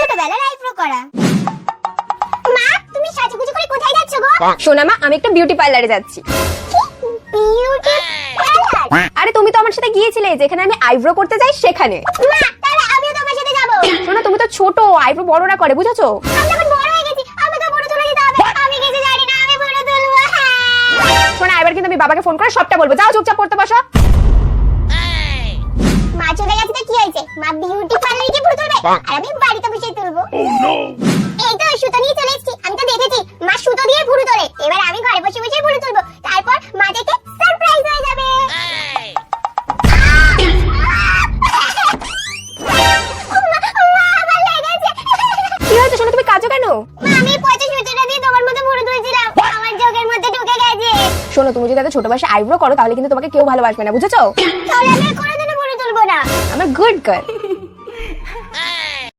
ছোটবেলার আইব্রো করা। মা তুমি সাজুগুজু করে কোথায় যাচ্ছ গো? সোনা মা, আমি একটা বিউটি পার্লারে যাচ্ছি। Beauty parlour? আরে তুমি তো আমার সাথে গিয়েছিলে, যেখানে আমি আইব্রো করতে যাই সেখানে। মা তাহলে আমিও তোমার সাথে যাব। সোনা তুমি তো ছোট, আইব্রো বড়রা করে, বুঝেছো? আমি এখন বড় হয়ে গেছি, আমাকে বড় তুলে দিতে হবে। আমি কিছু জানি না, আমি বড় তুলবো। সোনা এবার কিন্তু আমি বাবাকে ফোন করে সবটা বলবো। যাও চুপচাপ পড়তে বসো। মা চলে গেছে তো কি হয়েছে? মা বিউটি পার্লারে গিয়ে পুরো তুলবে আর আমি বাড়িতে বসে তুলবো। এই তো সুতো নিয়ে চলে এসেছি। আমি তো দেখেছি মা সুতো দিয়ে ভুরু তোলে, এবার আমি ঘরে বসে বসে ভুরু তুলবো, তারপর মা দেখে সারপ্রাইজ হয়ে যাবে। কি হয়েছে সোনা, তুমি কাজও কেন? মা আমি পচা সুতোটা দিয়ে তোমার মতো ভুরু তুলছিলাম, আমার চোখের মধ্যে ঢুকে গেছে। শোনো, তুমি যদি এত ছোট বয়সে আইব্রো করো তাহলে কিন্তু তোমাকে কেউ ভালোবাসবে না, বুঝেছো? তাহলে আমি কোনোদিনও ভুরু তুলবো না। আমার গুড গার্ল।